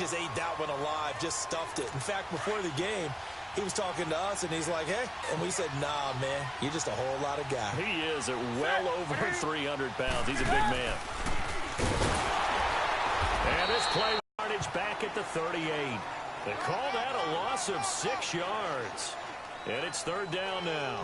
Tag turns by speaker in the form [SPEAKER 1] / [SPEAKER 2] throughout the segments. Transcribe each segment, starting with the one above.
[SPEAKER 1] just ate that one alive, just stuffed it. In fact, before the game, he was talking to us, and he's like, hey. And we said, nah, man, you're just a whole lot of guy.
[SPEAKER 2] He is at well over 300 pounds. He's a big man. And this play yardage back at the 38. They call that a loss of 6 yards. And it's third down now.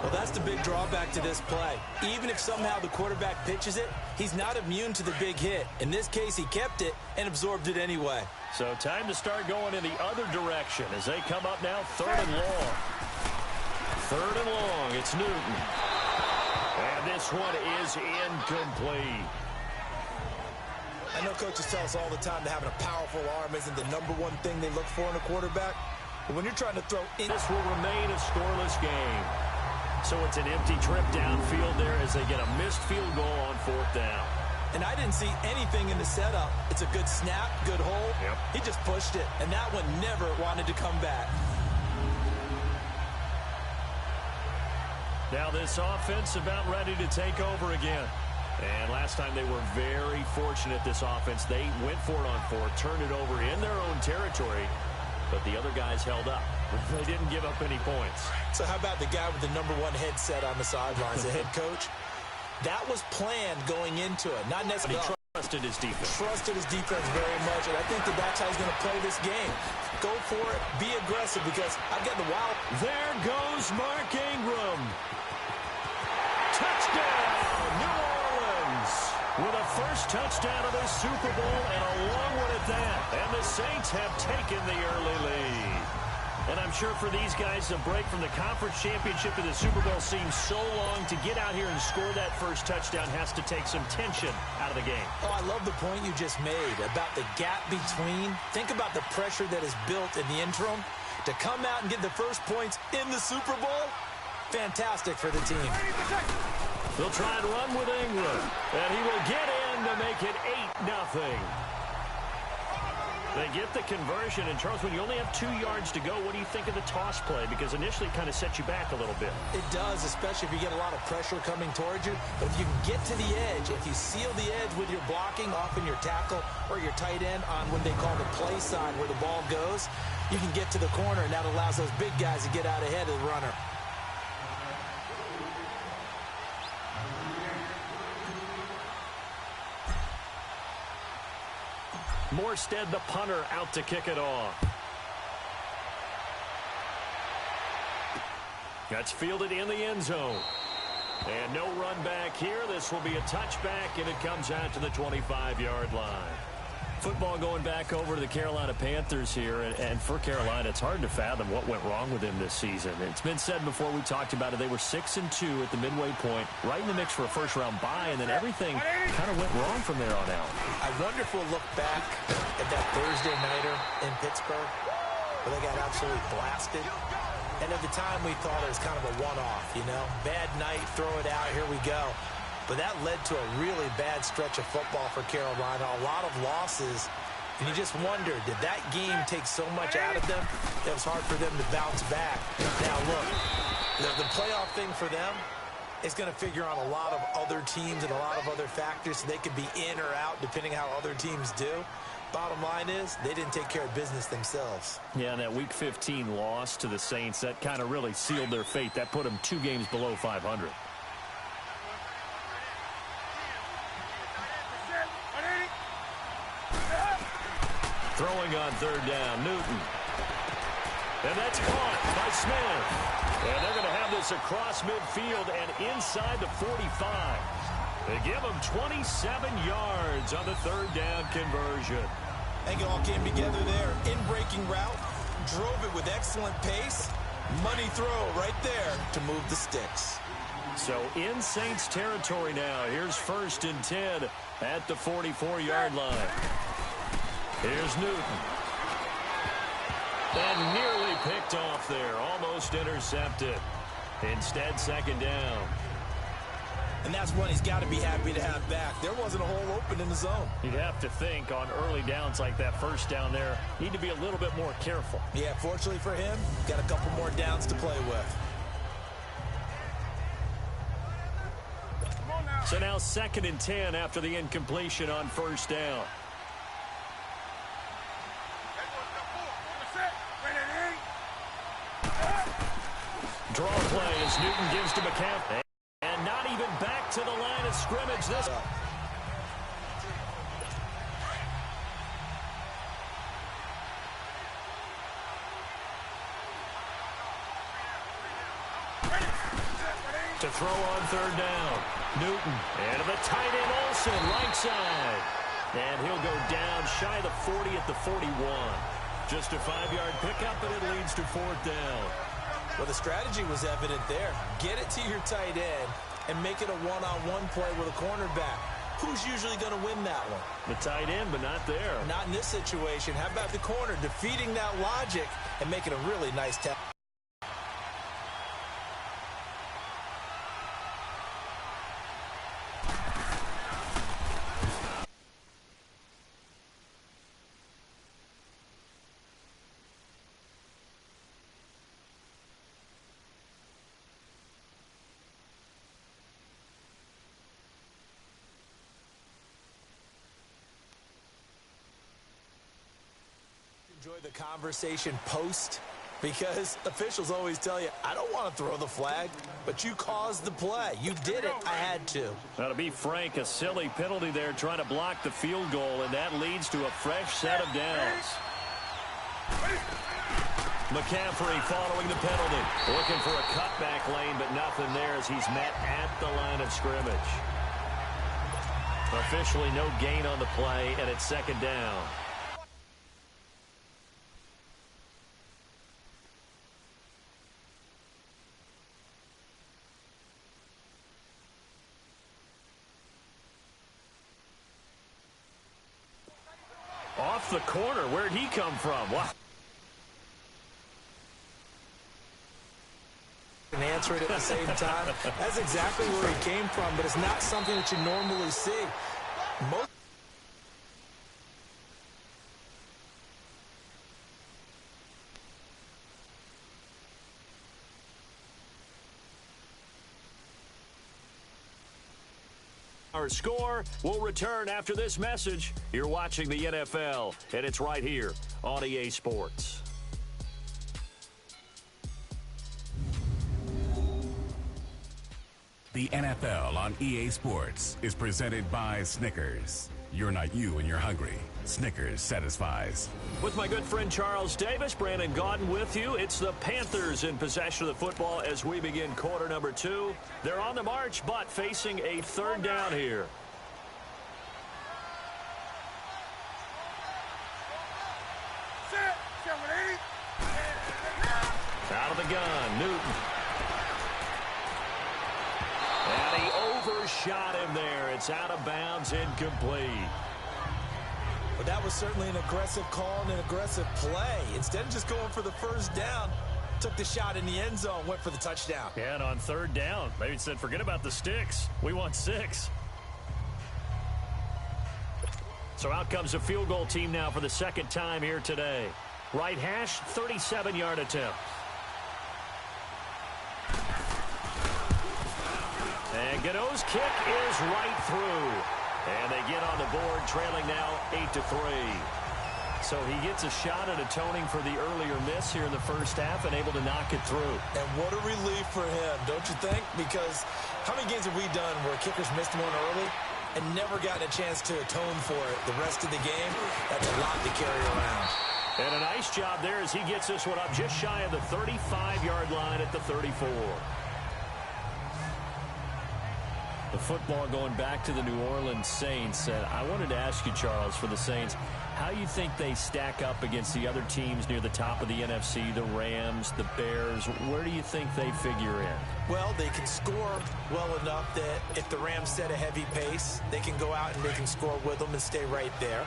[SPEAKER 1] Well, that's the big drawback to this play. Even if somehow the quarterback pitches it, he's not immune to the big hit. In this case, he kept it and absorbed it anyway.
[SPEAKER 2] So time to start going in the other direction as they come up now third and long. Third and long, it's Newton. And this one is incomplete.
[SPEAKER 1] I know coaches tell us all the time that having a powerful arm isn't the #1 thing they look for in a quarterback. But when you're trying to throw in...
[SPEAKER 2] This will remain a scoreless game. So it's an empty trip downfield there as they get a missed field goal on fourth down.
[SPEAKER 1] And I didn't see anything in the setup. It's a good snap, good hole.
[SPEAKER 2] Yep.
[SPEAKER 1] He just pushed it, and that one never wanted to come back.
[SPEAKER 2] Now this offense about ready to take over again. And last time they were very fortunate, this offense. They went for it on fourth, turned it over in their own territory, but the other guys held up. They didn't give up any points.
[SPEAKER 1] So how about the guy with the #1 headset on the sidelines, the head coach? That was planned going into it, not necessarily.
[SPEAKER 2] He trusted his defense.
[SPEAKER 1] Trusted his defense very much, and I think that's how he's going to play this game. Go for it, be aggressive, because I've got the wild.
[SPEAKER 2] There goes Mark Ingram. Touchdown, New Orleans. With a first touchdown of this Super Bowl, and a long one at that. And the Saints have taken the early lead. And I'm sure for these guys, the break from the conference championship to the Super Bowl seems so long. To get out here and score that first touchdown has to take some tension out of the game.
[SPEAKER 1] Oh, I love the point you just made about the gap between. Think about the pressure that is built in the interim. To come out and get the first points in the Super Bowl, fantastic for the team.
[SPEAKER 2] They'll try and run with Ingram. And he will get in to make it 8-0. They get the conversion. And, Charles, when you only have 2 yards to go, what do you think of the toss play? Because initially it kind of sets you back a little bit.
[SPEAKER 1] It does, especially if you get a lot of pressure coming towards you. But if you can get to the edge, if you seal the edge with your blocking, often your tackle or your tight end on what they call the play side where the ball goes, you can get to the corner, and that allows those big guys to get out ahead of the runner.
[SPEAKER 2] Morstead, the punter, out to kick it off. That's fielded in the end zone. And no run back here. This will be a touchback, and it comes out to the 25-yard line. Football going back over to the Carolina Panthers here, and for Carolina, it's hard to fathom what went wrong with them this season. It's been said before, we talked about it, they were 6-2 at the midway point, right in the mix for a first-round bye, and then everything kind of went wrong from there on out.
[SPEAKER 1] I wonder if we'll look back at that Thursday nighter in Pittsburgh where they got absolutely blasted. And at the time, we thought it was kind of a one-off, you know? Bad night, throw it out, here we go. But that led to a really bad stretch of football for Carolina, a lot of losses. And you just wonder, did that game take so much out of them that it was hard for them to bounce back? Now, look, the playoff thing for them is going to figure on a lot of other teams and a lot of other factors, so they could be in or out depending how other teams do. Bottom line is, they didn't take care of business themselves.
[SPEAKER 2] Yeah, and that Week 15 loss to the Saints, that kind of really sealed their fate. That put them 2 games below 500. Throwing on third down, Newton. And that's caught by Smith. And they're going to have this across midfield and inside the 45. They give them 27 yards on the third down conversion.
[SPEAKER 1] I think it all came together there. In-breaking route, drove it with excellent pace. Money throw right there to move the sticks.
[SPEAKER 2] So in Saints territory now. Here's 1st and 10 at the 44-yard line. Here's Newton. And nearly picked off there. Almost intercepted. Instead, 2nd down.
[SPEAKER 1] And that's one he's got to be happy to have back. There wasn't a hole open in the zone.
[SPEAKER 2] You'd have to think on early downs like that, first down there, need to be a little bit more careful.
[SPEAKER 1] Yeah, fortunately for him, got a couple more downs to play with.
[SPEAKER 2] So now 2nd and 10 after the incompletion on 1st down. draw play as Newton gives to McCaffrey. And not even back to the line of scrimmage this. To throw on third down. Newton. And to the tight end, Olsen, right side. And he'll go down shy of the 40 at the 41. Just a 5-yard pickup, and it leads to fourth down.
[SPEAKER 1] Well, the strategy was evident there. Get it to your tight end and make it a one-on-one play with a cornerback. Who's usually going to win that one?
[SPEAKER 2] The tight end, but not there.
[SPEAKER 1] Not in this situation. How about the corner defeating that logic and making a really nice tackle? Enjoy the conversation post, because officials always tell you, I don't want to throw the flag, but you caused the play. You did it. I had to.
[SPEAKER 2] Now, to be frank, a silly penalty there trying to block the field goal, and that leads to a fresh set of downs. McCaffrey following the penalty. Looking for a cutback lane, but nothing there as he's met at the line of scrimmage. Officially no gain on the play, and it's second down. Off the corner. Where'd he come from? Wow.
[SPEAKER 1] And answer it at the same time. That's exactly where he came from, but it's not something that you normally see. Most
[SPEAKER 2] Our score will return after this message. You're watching the NFL, and it's right here on EA Sports.
[SPEAKER 3] The NFL on EA Sports is presented by Snickers. You're not you and you're hungry. Snickers satisfies.
[SPEAKER 2] With my good friend Charles Davis, Brandon Gaudin with you. It's the Panthers in possession of the football as we begin quarter number 2. They're on the march, but facing a third down here. Out of the gun, Newton. And he overshot him there. It's out of bounds, incomplete.
[SPEAKER 1] But that was certainly an aggressive call and an aggressive play. Instead of just going for the first down, took the shot in the end zone, went for the touchdown.
[SPEAKER 2] Yeah, and on third down, maybe it said, forget about the sticks. We want 6. So out comes a field goal team now for the second time here today. Right hash, 37-yard attempt. And Godot's kick is right through. And they get on the board, trailing now 8-3. So he gets a shot at atoning for the earlier miss here in the first half and able to knock it through.
[SPEAKER 1] And what a relief for him, don't you think? Because how many games have we done where kickers missed one early and never gotten a chance to atone for it the rest of the game? That's a lot to carry around.
[SPEAKER 2] And a nice job there as he gets this one up just shy of the 35-yard line at the 34. The football going back to the New Orleans Saints. I wanted to ask you, Charles, for the Saints, how you think they stack up against the other teams near the top of the NFC, the Rams, the Bears. Where do you think they figure in?
[SPEAKER 1] Well, they can score well enough that if the Rams set a heavy pace, they can go out and they can score with them and stay right there.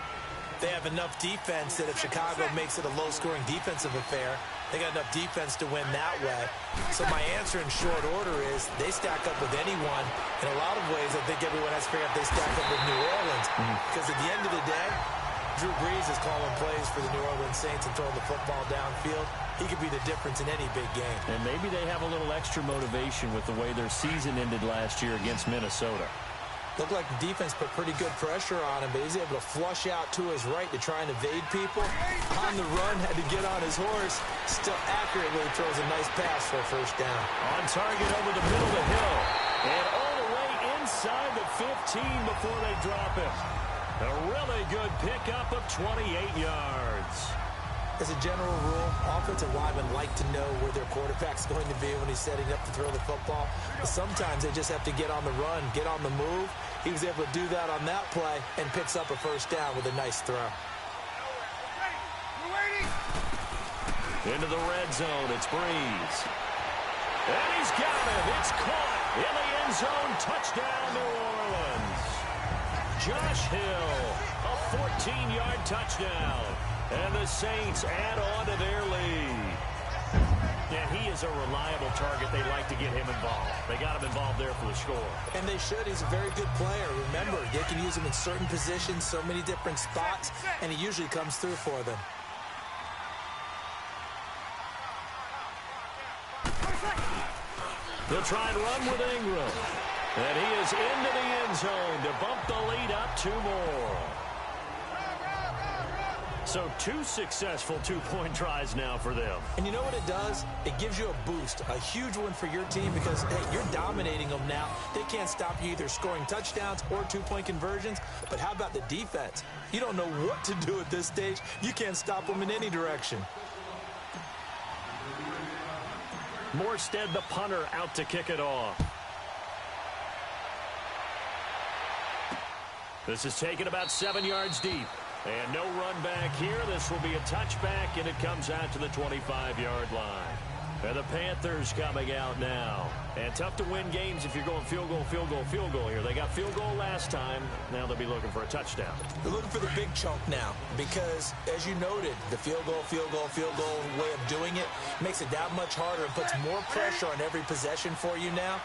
[SPEAKER 1] They have enough defense that if Chicago makes it a low-scoring defensive affair, they got enough defense to win that way. So my answer in short order is they stack up with anyone. In a lot of ways, I think everyone has to figure out if they stack up with New Orleans. Because at the end of the day, Drew Brees is calling plays for the New Orleans Saints and throwing the football downfield. He could be the difference in any big game.
[SPEAKER 2] And maybe they have a little extra motivation with the way their season ended last year against Minnesota.
[SPEAKER 1] Looked like the defense put pretty good pressure on him, but he's able to flush out to his right to try and evade people. On the run, had to get on his horse. Still accurately throws a nice pass for a first down.
[SPEAKER 2] On target over the middle of the hill. And all the way inside the 15 before they drop him. A really good pickup of 28 yards.
[SPEAKER 1] As a general rule, offensive linemen like to know where their quarterback's going to be when he's setting up to throw the football. But sometimes they just have to get on the run, get on the move. He was able to do that on that play and picks up a first down with a nice throw.
[SPEAKER 2] Into the red zone, it's Breeze. And he's got it. It's caught in the end zone. Touchdown, New Orleans. Josh Hill, a 14-yard touchdown. And the Saints add on to their lead. And he is a reliable target. They like to get him involved. They got him involved there for the score.
[SPEAKER 1] And they should. He's a very good player. Remember, they can use him in certain positions, so many different spots, and he usually comes through for them.
[SPEAKER 2] They'll try and run with Ingram. And he is into the end zone to bump the lead up 2 more. So 2 successful two-point tries now for them.
[SPEAKER 1] And you know what it does? It gives you a boost, a huge one for your team because, hey, you're dominating them now. They can't stop you either scoring touchdowns or two-point conversions. But how about the defense? You don't know what to do at this stage. You can't stop them in any direction.
[SPEAKER 2] Morstead, the punter, out to kick it off. This is taken about 7 yards deep. And no run back here. This will be a touchback, and it comes out to the 25-yard line. And the Panthers coming out now. And tough to win games if you're going field goal, field goal, field goal here. They got field goal last time. Now they'll be looking for a touchdown.
[SPEAKER 1] They're looking for the big chunk now because, as you noted, the field goal way of doing it makes it that much harder and puts more pressure on every possession for you now.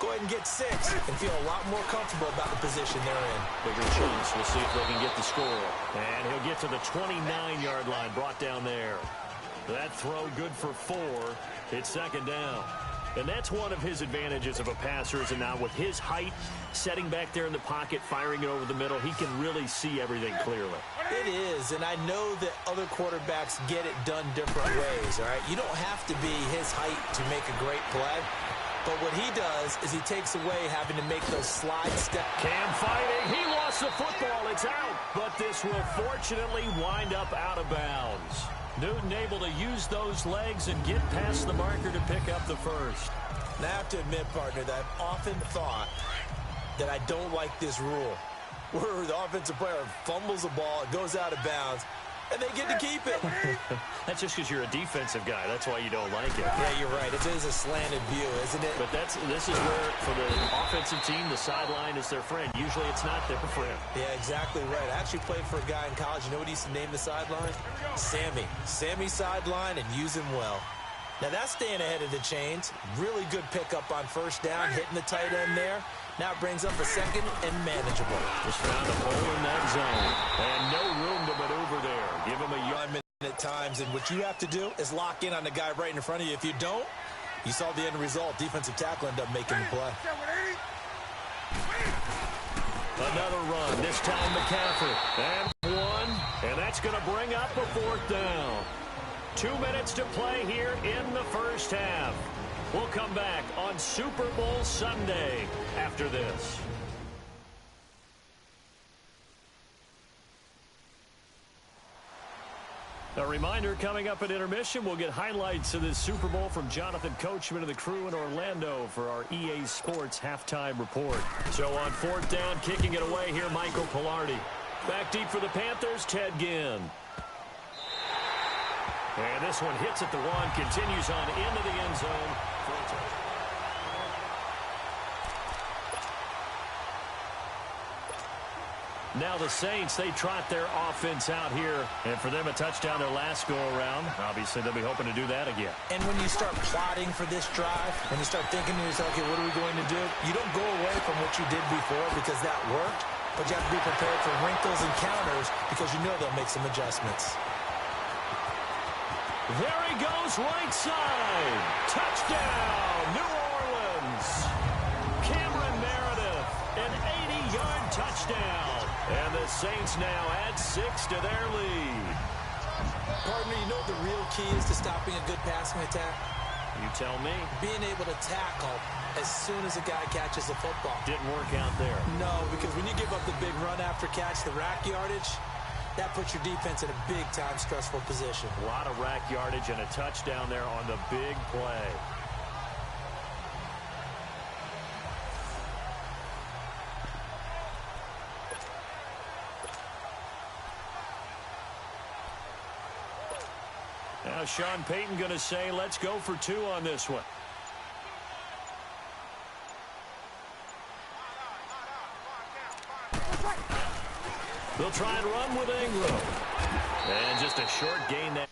[SPEAKER 1] Go ahead and get 6 and feel a lot more comfortable about the position they're in.
[SPEAKER 2] Bigger chance. We'll see if they can get the score. And he'll get to the 29-yard line, brought down there. That throw good for 4. It's second down. And that's one of his advantages of a passer, is now with his height, setting back there in the pocket, firing it over the middle, he can really see everything clearly.
[SPEAKER 1] It is, and I know that other quarterbacks get it done different ways, all right? You don't have to be his height to make a great play. But what he does is he takes away having to make those slide steps.
[SPEAKER 2] Cam fighting. He lost the football. It's out. But this will fortunately wind up out of bounds. Newton able to use those legs and get past the marker to pick up the first.
[SPEAKER 1] And I have to admit, partner, that I've often thought that I don't like this rule, where the offensive player fumbles the ball, it goes out of bounds, and they get to keep it.
[SPEAKER 2] That's just because you're a defensive guy. That's why you don't like it.
[SPEAKER 1] Yeah, you're right. It is a slanted view, isn't it?
[SPEAKER 2] But this is where, for the offensive team, the sideline is their friend. Usually it's not their friend.
[SPEAKER 1] Yeah, exactly right. I actually played for a guy in college. You know what he used to name the sideline? Sammy. Sammy sideline, and use him well. Now that's staying ahead of the chains. Really good pickup on first down, hitting the tight end there. Now it brings up a second and manageable.
[SPEAKER 2] Just found a hole in that zone. And no room to maneuver there. Give him a yard.
[SPEAKER 1] At times, and what you have to do is lock in on the guy right in front of you. If you don't, you saw the end result. Defensive tackle ended up making the play.
[SPEAKER 2] Another run. This time McCaffrey. And 1. And that's going to bring up a 4th down. 2 minutes to play here in the first half. We'll come back on Super Bowl Sunday after this. A reminder, coming up at intermission, we'll get highlights of this Super Bowl from Jonathan Coachman and the crew in Orlando for our EA Sports halftime report. So on 4th down, kicking it away here, Michael Pilardi. Back deep for the Panthers, Ted Ginn. And this one hits at the 1, continues on into the end zone. Now the Saints, they trot their offense out here. And for them, a touchdown their last go-around. Obviously, they'll be hoping to do that again.
[SPEAKER 1] And when you start plotting for this drive, and you start thinking to yourself, okay, what are we going to do? You don't go away from what you did before because that worked. But you have to be prepared for wrinkles and counters because you know they'll make some adjustments.
[SPEAKER 2] There he goes, right side. Touchdown, New Orleans. Cameron Meredith, an 80-yard touchdown. And the Saints now add 6 to their lead.
[SPEAKER 1] Partner, you know what the real key is to stopping a good passing attack?
[SPEAKER 2] You tell me.
[SPEAKER 1] Being able to tackle as soon as a guy catches the football.
[SPEAKER 2] Didn't work out there.
[SPEAKER 1] No, because when you give up the big run after catch, the rack yardage, that puts your defense in a big-time stressful position.
[SPEAKER 2] A lot of rack yardage and a touchdown there on the big play. Now Sean Payton going to say, let's go for 2 on this one. They'll try and run with Ingram. And just a short gain there.